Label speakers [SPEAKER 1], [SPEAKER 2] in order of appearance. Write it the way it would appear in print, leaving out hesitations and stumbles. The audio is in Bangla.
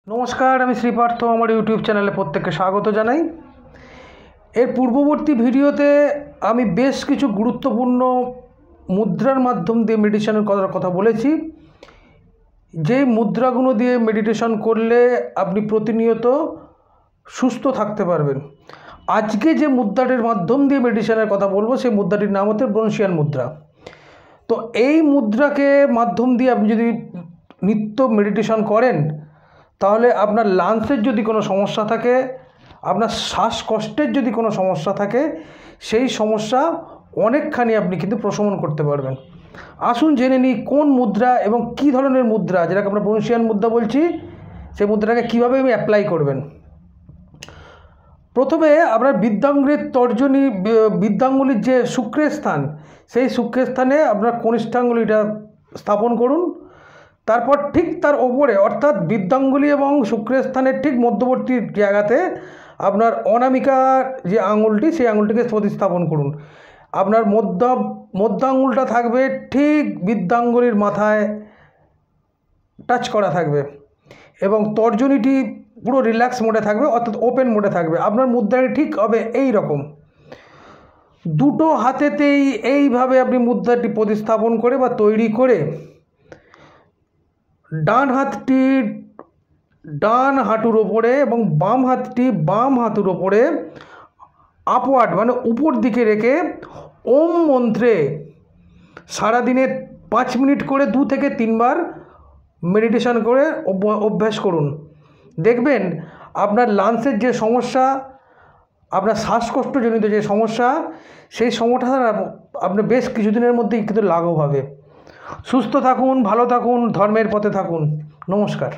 [SPEAKER 1] नमस्कार আমি শ্রীপার্থ আমার ইউটিউব চ্যানেলে প্রত্যেককে স্বাগত জানাই। এর পূর্ববর্তী ভিডিওতে আমি বেশ কিছু গুরুত্বপূর্ণ মুদ্রার মাধ্যম দিয়ে মেডিটেশনের কথা বলেছি। যে মুদ্রাগুলো দিয়ে মেডিটেশন করলে আপনি প্রতিনিয়ত সুস্থ থাকতে পারবেন। আজকে যে মুদ্রাটির মাধ্যম দিয়ে মেডিটেশনের কথা বলবো সেই মুদ্রাটির নাম হচ্ছে ব্রোনশিয়ান মুদ্রা। তো এই মুদ্রাকে মাধ্যম দিয়ে আপনি যদি নিত্য মেডিটেশন করেন তাহলে আপনার লাংসের যদি কোনো সমস্যা থাকে, আপনার শ্বাসকষ্টের যদি কোনো সমস্যা থাকে, সেই সমস্যা অনেকখানি আপনি কিন্তু প্রশমন করতে পারবেন। আসুন জেনে নিই কোন মুদ্রা এবং কী ধরনের মুদ্রা, যেটাকে আমরা ব্রোনশিয়ান মুদ্রা বলছি, সেই মুদ্রাটাকে কীভাবে আমি অ্যাপ্লাই করবেন। প্রথমে আপনার বৃদ্ধাঙ্গুলির তর্জনী, বৃদ্ধাঙ্গুলির যে শুক্রের স্থান, সেই শুক্রের স্থানে আপনার কনিষ্ঠাঙ্গুলিটা স্থাপন করুন। তারপর ঠিক তার ওপরে অর্থাৎ বৃদ্ধাঙ্গুলি এবং শুক্রের স্থানের ঠিক মধ্যবর্তী জায়গাতে আপনার অনামিকার যে আঙুলটি, সেই আঙুলটিকে প্রতিস্থাপন করুন। আপনার মধ্য আঙুলটা থাকবে ঠিক বৃদ্ধাঙ্গুলির মাথায় টাচ করা থাকবে এবং তর্জনীটি পুরো রিল্যাক্স মোডে থাকবে, অর্থাৎ ওপেন মোডে থাকবে। আপনার মুদ্রাটি ঠিক হবে এই রকম। দুটো হাতেতেই এইভাবে আপনি মুদ্রাটি প্রতিস্থাপন করে বা তৈরি করে ডান হাতটি ডান হাঁটুর ওপরে এবং বাম হাতটি বাম হাঁটুর ওপরে আপওয়ার্ড মানে উপর দিকে রেখে ওম মন্ত্রে সারাদিনে 5 মিনিট করে 2 থেকে 3 বার মেডিটেশন করে অভ্যাস করুন। দেখবেন আপনার লাংসের যে সমস্যা, আপনার শ্বাসকষ্টজনিত যে সমস্যা, সেই সমস্যা আপনার বেশ কিছুদিনের মধ্যেই কিন্তু লাঘব হবে। সুস্থ থাকুন, ভালো থাকুন, ধর্মের পথে থাকুন। নমস্কার।